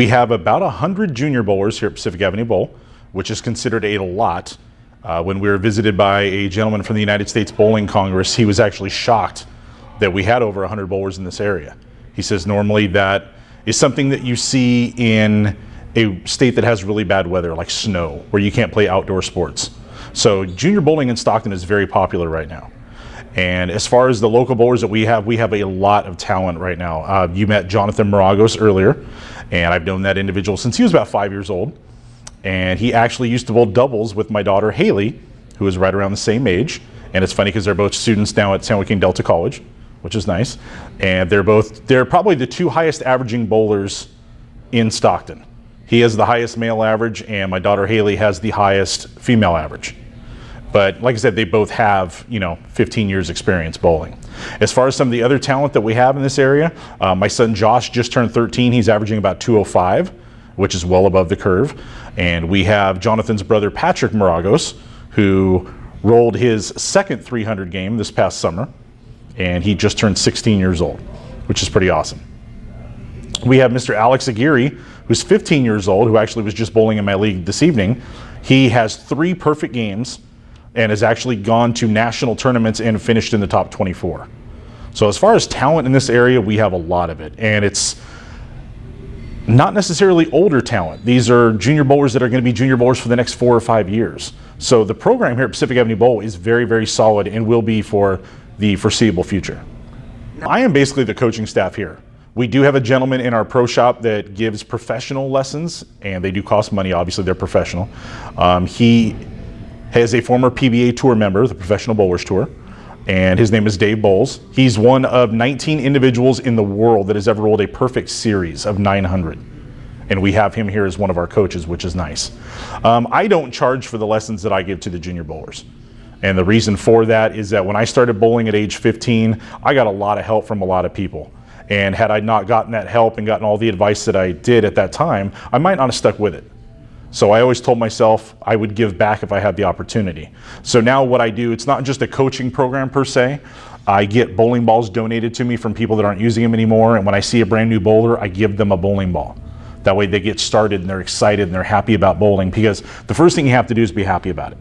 We have about 100 junior bowlers here at Pacific Avenue Bowl, which is considered a lot. When we were visited by a gentleman from the United States Bowling Congress, he was actually shocked that we had over 100 bowlers in this area. He says normally that is something that you see in a state that has really bad weather, like snow, where you can't play outdoor sports. So junior bowling in Stockton is very popular right now. And as far as the local bowlers that we have a lot of talent right now. You met Jonathan Maragos earlier, and I've known that individual since he was about 5 years old. And he actually used to bowl doubles with my daughter Haley, who is right around the same age. And it's funny because they're both students now at San Joaquin Delta College, which is nice. And they're probably the two highest averaging bowlers in Stockton. He has the highest male average, and my daughter Haley has the highest female average. But like I said, they both have, 15 years experience bowling. As far as some of the other talent that we have in this area, my son Josh just turned 13. He's averaging about 205, which is well above the curve. And we have Jonathan's brother Patrick Maragos, who rolled his second 300 game this past summer, and he just turned 16 years old, which is pretty awesome. We have Mr. Alex Aguirre, who's 15 years old, who actually was just bowling in my league this evening. He has 3 perfect games and has actually gone to national tournaments and finished in the top 24. So as far as talent in this area, we have a lot of it. And it's not necessarily older talent. These are junior bowlers that are going to be junior bowlers for the next 4 or 5 years. So the program here at Pacific Avenue Bowl is very, very solid and will be for the foreseeable future. I am basically the coaching staff here. We do have a gentleman in our pro shop that gives professional lessons, and they do cost money. Obviously, they're professional. He is a former PBA Tour member, the Professional Bowlers Tour, and his name is Dave Bowles. He's one of 19 individuals in the world that has ever rolled a perfect series of 900. And we have him here as one of our coaches, which is nice. I don't charge for the lessons that I give to the junior bowlers. And the reason for that is that when I started bowling at age 15, I got a lot of help from a lot of people. And had I not gotten that help and gotten all the advice that I did at that time, I might not have stuck with it. So I always told myself I would give back if I had the opportunity. So now what I do, it's not just a coaching program per se. I get bowling balls donated to me from people that aren't using them anymore. And when I see a brand new bowler, I give them a bowling ball. That way they get started and they're excited and they're happy about bowling, because the first thing you have to do is be happy about it.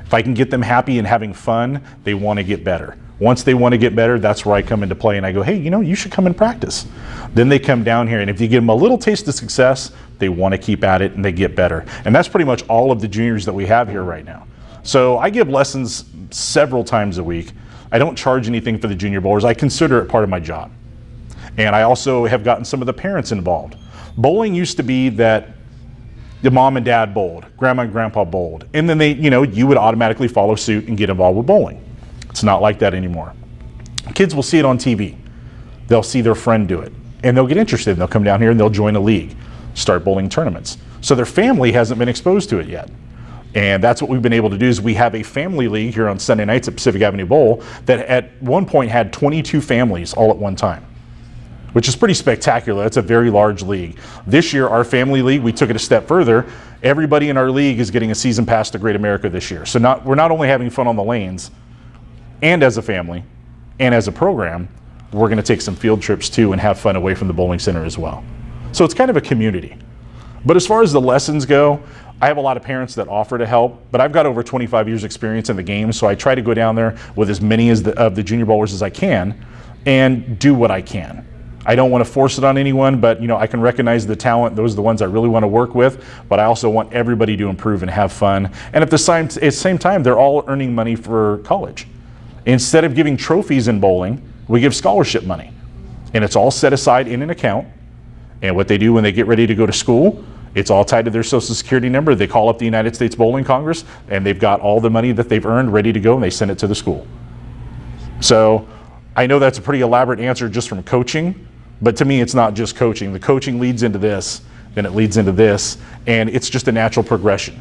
If I can get them happy and having fun, they want to get better. Once they want to get better, that's where I come into play and I go, hey, you should come and practice. Then they come down here, and if you give them a little taste of success, they want to keep at it and they get better. And that's pretty much all of the juniors that we have here right now. So I give lessons several times a week. I don't charge anything for the junior bowlers. I consider it part of my job. And I also have gotten some of the parents involved. Bowling used to be that the mom and dad bowled, grandma and grandpa bowled, and then you would automatically follow suit and get involved with bowling. It's not like that anymore. Kids will see it on TV. They'll see their friend do it, and they'll get interested, and they'll come down here and they'll join a league, start bowling tournaments. So their family hasn't been exposed to it yet. And that's what we've been able to do, is we have a family league here on Sunday nights at Pacific Avenue Bowl that at one point had 22 families all at one time, which is pretty spectacular. That's a very large league. This year, our family league, we took it a step further. Everybody in our league is getting a season pass to Great America this year. So we're not only having fun on the lanes, and as a family, and as a program, we're going to take some field trips too and have fun away from the bowling center as well. So it's kind of a community. But as far as the lessons go, I have a lot of parents that offer to help, but I've got over 25 years experience in the game, so I try to go down there with as many of the junior bowlers as I can and do what I can. I don't want to force it on anyone, but I can recognize the talent. Those are the ones I really want to work with, but I also want everybody to improve and have fun. And at the same time, they're all earning money for college. Instead of giving trophies in bowling, we give scholarship money. And it's all set aside in an account. And what they do when they get ready to go to school, it's all tied to their social security number. They call up the United States Bowling Congress, and they've got all the money that they've earned ready to go, and they send it to the school. So I know that's a pretty elaborate answer just from coaching, but to me, it's not just coaching. The coaching leads into this, then it leads into this, and it's just a natural progression.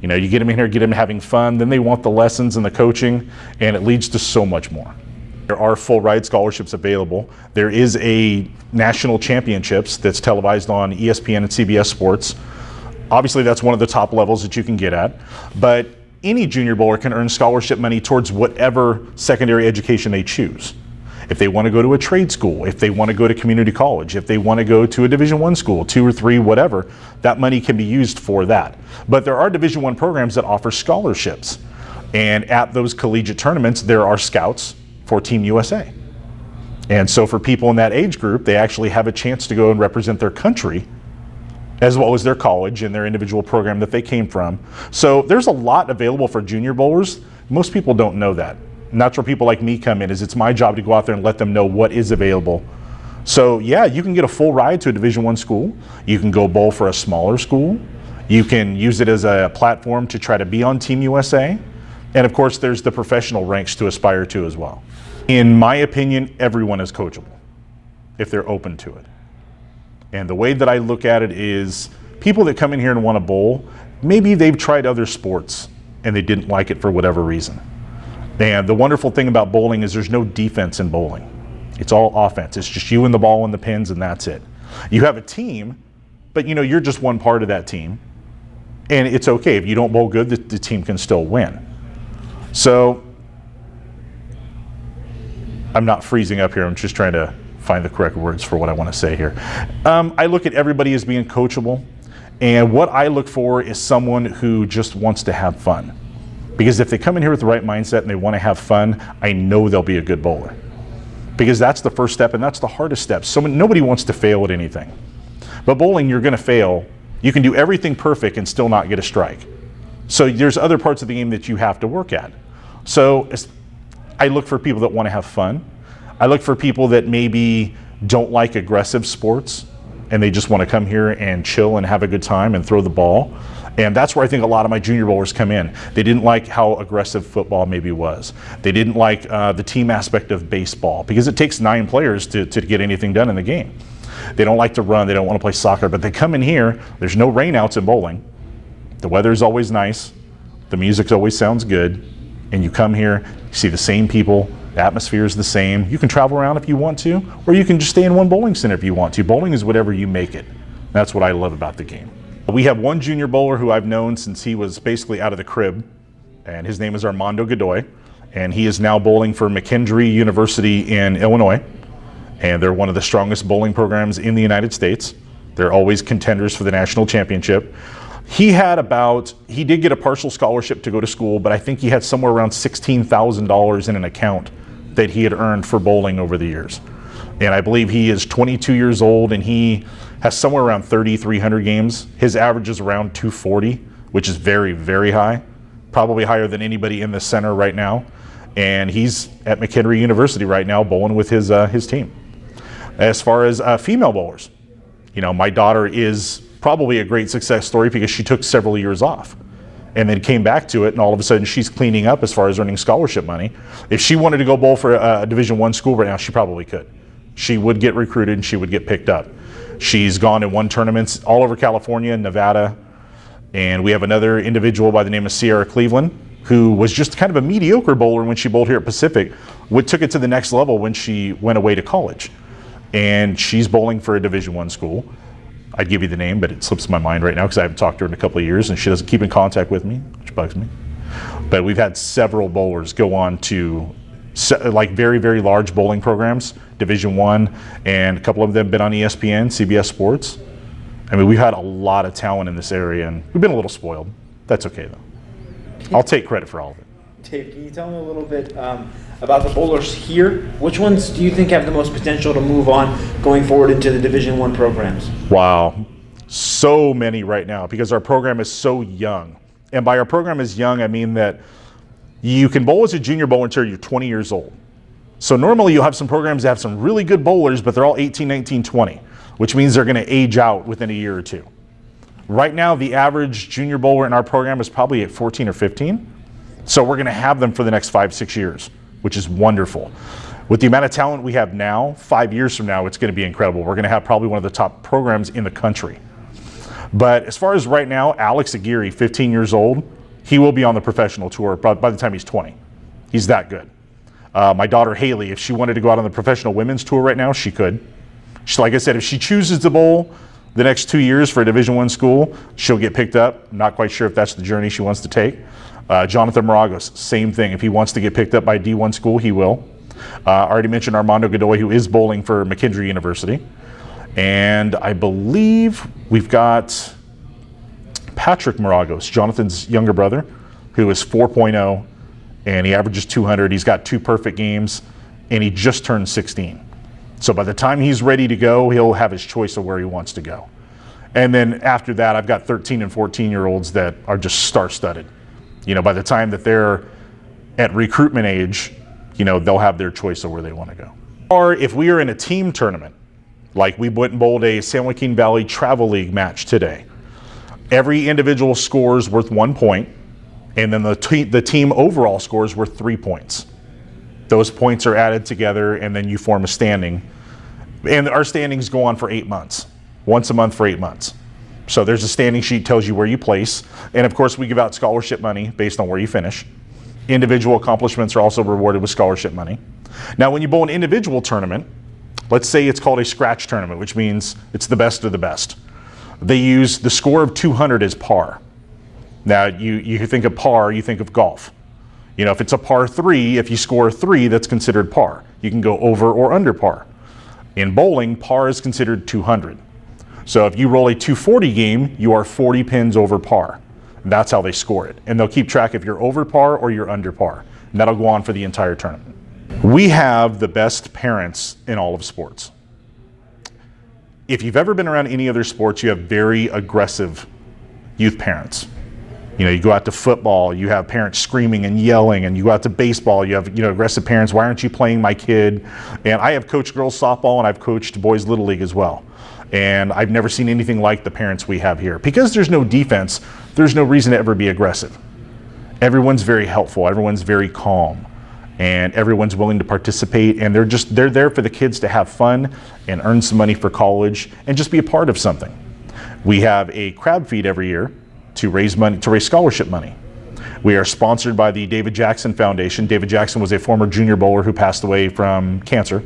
You get them in here, get them having fun, then they want the lessons and the coaching, and it leads to so much more. There are full ride scholarships available. There is a national championships that's televised on ESPN and CBS Sports. Obviously, that's one of the top levels that you can get at, but any junior bowler can earn scholarship money towards whatever secondary education they choose. if they want to go to a trade school, if they want to go to community college, if they want to go to a Division I school, 2 or 3, whatever, that money can be used for that. But there are Division I programs that offer scholarships. And at those collegiate tournaments, there are scouts for Team USA. And so for people in that age group, they actually have a chance to go and represent their country as well as their college and their individual program that they came from. So there's a lot available for junior bowlers. Most people don't know that. And that's where people like me come in, is it's my job to go out there and let them know what is available. So yeah, you can get a full ride to a Division I school. You can go bowl for a smaller school. You can use it as a platform to try to be on Team USA. And of course, there's the professional ranks to aspire to as well. In my opinion, everyone is coachable if they're open to it. And the way that I look at it is, people that come in here and want to bowl, maybe they've tried other sports and they didn't like it for whatever reason. And the wonderful thing about bowling is there's no defense in bowling. It's all offense. It's just you and the ball and the pins, and that's it. You have a team, but you're just one part of that team. And it's okay. If you don't bowl good, the team can still win. So I'm not freezing up here. I'm just trying to find the correct words for what I want to say here. I look at everybody as being coachable. And what I look for is someone who just wants to have fun. Because if they come in here with the right mindset and they want to have fun, I know they'll be a good bowler. Because that's the first step, and that's the hardest step. Nobody wants to fail at anything. But bowling, you're going to fail. You can do everything perfect and still not get a strike. So there's other parts of the game that you have to work at. So I look for people that want to have fun. I look for people that maybe don't like aggressive sports and they just want to come here and chill and have a good time and throw the ball. And that's where I think a lot of my junior bowlers come in. They didn't like how aggressive football maybe was. They didn't like the team aspect of baseball, because it takes 9 players to get anything done in the game. They don't like to run. They don't want to play soccer. But they come in here. There's no rainouts in bowling. The weather is always nice. The music always sounds good. And you come here, you see the same people. The atmosphere is the same. You can travel around if you want to, or you can just stay in one bowling center if you want to. Bowling is whatever you make it. That's what I love about the game. We have one junior bowler who I've known since he was basically out of the crib, and his name is Armando Godoy, and he is now bowling for McKendree University in Illinois, and they're one of the strongest bowling programs in the United States. They're always contenders for the national championship. He did get a partial scholarship to go to school, but I think he had somewhere around $16,000 in an account that he had earned for bowling over the years. And I believe he is 22 years old, and he has somewhere around 3,300 games. His average is around 240, which is very, very high, probably higher than anybody in the center right now. And he's at McHenry University right now bowling with his team. As far as female bowlers, my daughter is probably a great success story because she took several years off and then came back to it, and all of a sudden she's cleaning up as far as earning scholarship money. If she wanted to go bowl for a Division I school right now, she probably could. She would get recruited and she would get picked up. She's gone and won tournaments all over California, Nevada, and we have another individual by the name of Sierra Cleveland, who was just kind of a mediocre bowler when she bowled here at Pacific, took it to the next level when she went away to college. And she's bowling for a Division I school. I'd give you the name, but it slips my mind right now because I haven't talked to her in a couple of years, and she doesn't keep in contact with me, which bugs me. But we've had several bowlers go on to like very, very large bowling programs, Division I, and a couple of them have been on ESPN, CBS Sports. I mean, we've had a lot of talent in this area, and we've been a little spoiled. That's okay, though. I'll take credit for all of it. Dave, can you tell me a little bit about the bowlers here? Which ones do you think have the most potential to move on going forward into the Division I programs? Wow, so many right now because our program is so young. And by our program is young, I mean that you can bowl as a junior bowler until you're 20 years old. So normally you'll have some programs that have some really good bowlers, but they're all 18, 19, 20, which means they're going to age out within a year or two. Right now, the average junior bowler in our program is probably at 14 or 15. So we're going to have them for the next 5-6 years, which is wonderful. With the amount of talent we have now, 5 years from now, it's going to be incredible. We're going to have probably one of the top programs in the country. But as far as right now, Alex Aguirre, 15 years old, he will be on the professional tour by the time he's 20. He's that good. My daughter Haley, if she wanted to go out on the professional women's tour right now, she could. Like I said, if she chooses to bowl the next 2 years for a Division I school, she'll get picked up. I'm not quite sure if that's the journey she wants to take. Jonathan Maragos, same thing. If he wants to get picked up by D1 school, he will. I already mentioned Armando Godoy, who is bowling for McKendree University. And I believe we've got Patrick Maragos, Jonathan's younger brother, who is 4.0, and he averages 200. He's got 2 perfect games, and he just turned 16. So by the time he's ready to go, he'll have his choice of where he wants to go. And then after that, I've got 13 and 14-year-olds that are just star-studded. By the time that they're at recruitment age, they'll have their choice of where they want to go. Or if we are in a team tournament, like we went and bowled a San Joaquin Valley Travel League match today, every individual score is worth 1 point, and then the team overall score is worth 3 points. Those points are added together, and then you form a standing. And our standings go on for 8 months, once a month for 8 months. So there's a standing sheet, tells you where you place. And of course, we give out scholarship money based on where you finish. Individual accomplishments are also rewarded with scholarship money. Now, when you bowl an individual tournament, let's say it's called a scratch tournament, which means it's the best of the best. They use the score of 200 as par. Now, you think of par, you think of golf. If it's a par 3, if you score 3, that's considered par. You can go over or under par. In bowling, par is considered 200. So if you roll a 240 game, you are 40 pins over par. That's how they score it. And they'll keep track if you're over par or you're under par. And that'll go on for the entire tournament. We have the best parents in all of sports. If you've ever been around any other sports, you have very aggressive youth parents. You go out to football, you have parents screaming and yelling, and you go out to baseball, you have aggressive parents. Why aren't you playing my kid? And I have coached girls softball, and I've coached boys little league as well. And I've never seen anything like the parents we have here. Because there's no defense, there's no reason to ever be aggressive. Everyone's very helpful, everyone's very calm, and everyone's willing to participate, and they're there for the kids to have fun and earn some money for college and just be a part of something. We have a crab feed every year to raise money, to raise scholarship money. We are sponsored by the David Jackson Foundation. David Jackson was a former junior bowler who passed away from cancer.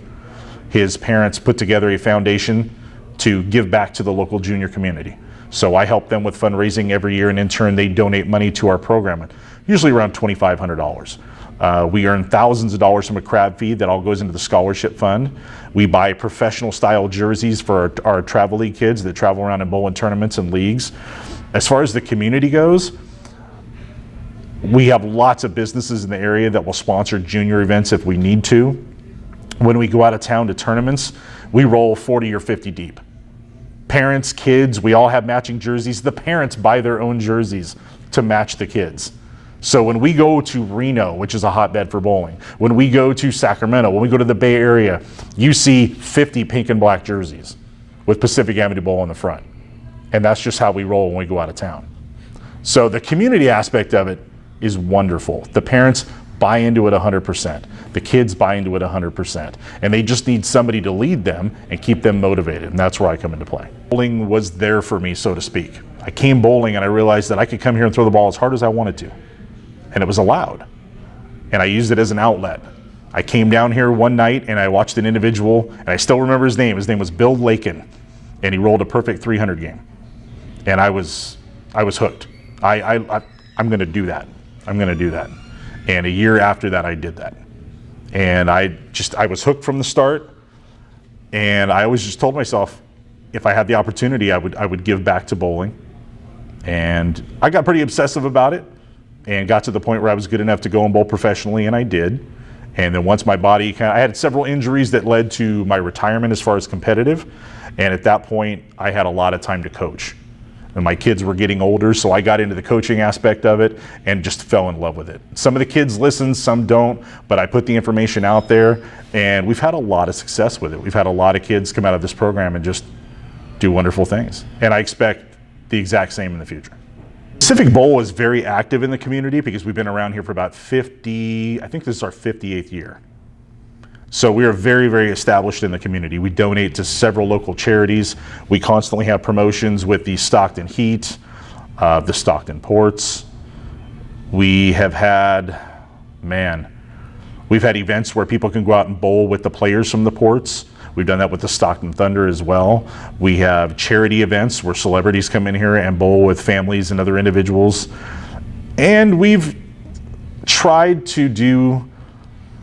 His parents put together a foundation to give back to the local junior community. So I help them with fundraising every year, and in turn they donate money to our program, usually around $2,500. We earn thousands of dollars from a crab feed that all goes into the scholarship fund. We buy professional style jerseys for our travel league kids that travel around and bowl in tournaments and leagues. As far as the community goes, we have lots of businesses in the area that will sponsor junior events if we need to. When we go out of town to tournaments, we roll 40 or 50 deep. Parents, kids, we all have matching jerseys. The parents buy their own jerseys to match the kids. So when we go to Reno, which is a hotbed for bowling, when we go to Sacramento, when we go to the Bay Area, you see 50 pink and black jerseys with Pacific Avenue Bowl on the front. And that's just how we roll when we go out of town. So the community aspect of it is wonderful. The parents buy into it 100%. The kids buy into it 100%. And they just need somebody to lead them and keep them motivated. And that's where I come into play. Bowling was there for me, so to speak. I came bowling and I realized that I could come here and throw the ball as hard as I wanted to. And it was allowed. And I used it as an outlet. I came down here one night and I watched an individual, and I still remember his name. His name was Bill Lakin, and he rolled a perfect 300 game. And I was hooked. I'm going to do that. I'm going to do that. And a year after that, I did that. And I was hooked from the start. And I always just told myself, if I had the opportunity, I would give back to bowling. And I got pretty obsessive about it and got to the point where I was good enough to go and bowl professionally, and I did. And then once my body, I had several injuries that led to my retirement as far as competitive. And at that point, I had a lot of time to coach. And my kids were getting older, so I got into the coaching aspect of it and just fell in love with it. Some of the kids listen, some don't, but I put the information out there, and we've had a lot of success with it. We've had a lot of kids come out of this program and just do wonderful things. And I expect the exact same in the future. Pacific Bowl is very active in the community because we've been around here for about 50, I think this is our 58th year. So we are very, very established in the community. We donate to several local charities. We constantly have promotions with the Stockton Heat, the Stockton Ports. We have had, we've had events where people can go out and bowl with the players from the Ports. We've done that with the Stockton Thunder as well. We have charity events where celebrities come in here and bowl with families and other individuals. And we've tried to do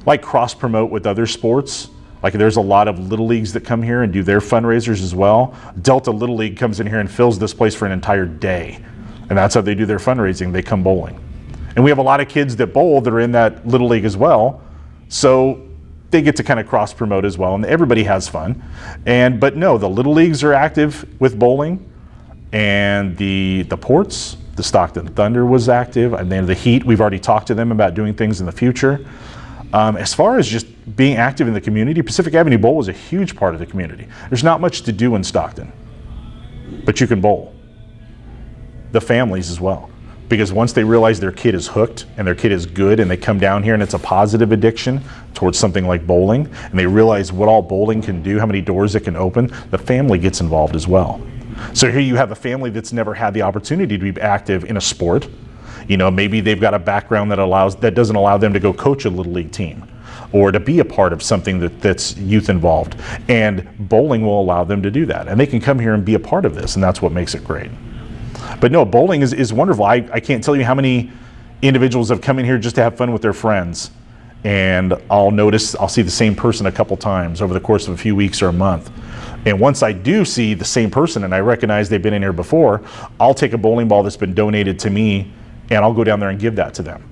like cross promote with other sports. Like there's a lot of little leagues that come here and do their fundraisers as well. Delta Little League comes in here and fills this place for an entire day. And that's how they do their fundraising. They come bowling. And we have a lot of kids that bowl that are in that Little League as well. So they get to kind of cross promote as well, and everybody has fun. But no, the Little Leagues are active with bowling, and the Ports, the Stockton Thunder was active, and then the Heat, we've already talked to them about doing things in the future. As far as just being active in the community, Pacific Avenue Bowl is a huge part of the community. There's not much to do in Stockton, but you can bowl. The families as well. Because once they realize their kid is hooked and their kid is good and they come down here and it's a positive addiction towards something like bowling, and they realize what all bowling can do, how many doors it can open, the family gets involved as well. So here you have a family that's never had the opportunity to be active in a sport. Maybe they've got a background that doesn't allow them to go coach a Little League team or to be a part of something that's youth involved. And bowling will allow them to do that. And they can come here and be a part of this, and that's what makes it great. But no, bowling is wonderful. I can't tell you how many individuals have come in here just to have fun with their friends. And I'll see the same person a couple times over the course of a few weeks or a month. And once I do see the same person and I recognize they've been in here before, I'll take a bowling ball that's been donated to me and I'll go down there and give that to them.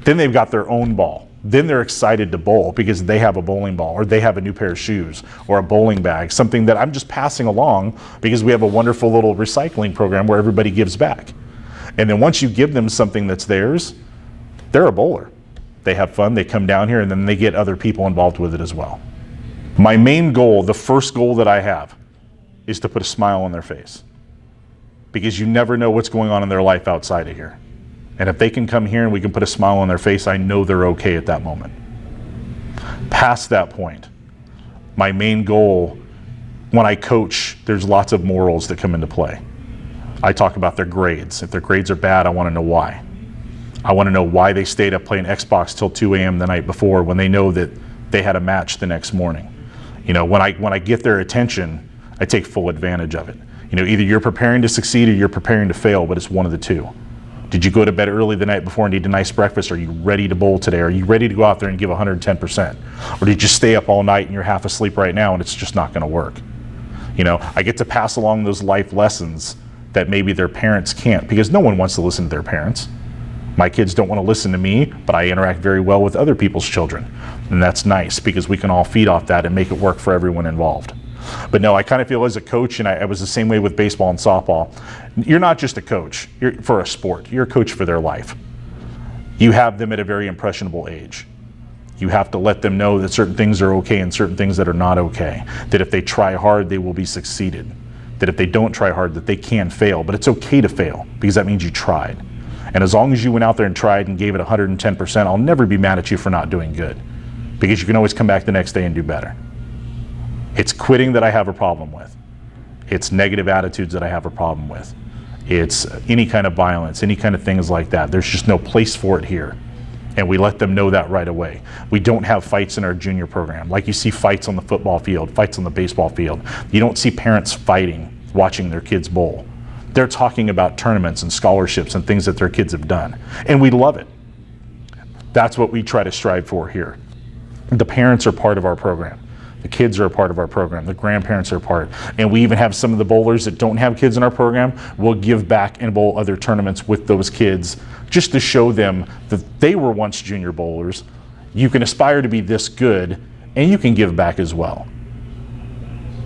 Then they've got their own ball. Then they're excited to bowl because they have a bowling ball or they have a new pair of shoes or a bowling bag, something that I'm just passing along because we have a wonderful little recycling program where everybody gives back. And then once you give them something that's theirs, they're a bowler. They have fun, they come down here, and then they get other people involved with it as well. My main goal, the first goal that I have, is to put a smile on their face. Because you never know what's going on in their life outside of here. And if they can come here and we can put a smile on their face, I know they're okay at that moment. Past that point, my main goal, when I coach, there's lots of morals that come into play. I talk about their grades. If their grades are bad, I want to know why. I want to know why they stayed up playing Xbox till 2 a.m. the night before when they know that they had a match the next morning. When I get their attention, I take full advantage of it. Either you're preparing to succeed or you're preparing to fail, but it's one of the two. Did you go to bed early the night before and eat a nice breakfast? Are you ready to bowl today? Are you ready to go out there and give 110%? Or did you stay up all night and you're half asleep right now and it's just not going to work? I get to pass along those life lessons that maybe their parents can't, because no one wants to listen to their parents. My kids don't want to listen to me, but I interact very well with other people's children. And that's nice because we can all feed off that and make it work for everyone involved. But no, I kind of feel as a coach, and I was the same way with baseball and softball, you're not just a coach for a sport, you're a coach for their life. You have them at a very impressionable age. You have to let them know that certain things are okay and certain things that are not okay. That if they try hard, they will be succeeded. That if they don't try hard, that they can fail, but it's okay to fail because that means you tried. And as long as you went out there and tried and gave it 110%, I'll never be mad at you for not doing good because you can always come back the next day and do better. It's quitting that I have a problem with. It's negative attitudes that I have a problem with. It's any kind of violence, any kind of things like that. There's just no place for it here. And we let them know that right away. We don't have fights in our junior program. Like you see fights on the football field, fights on the baseball field. You don't see parents fighting, watching their kids bowl. They're talking about tournaments and scholarships and things that their kids have done. And we love it. That's what we try to strive for here. The parents are part of our program. The kids are a part of our program. The grandparents are a part. And we even have some of the bowlers that don't have kids in our program. We'll give back and bowl other tournaments with those kids just to show them that they were once junior bowlers. You can aspire to be this good and you can give back as well.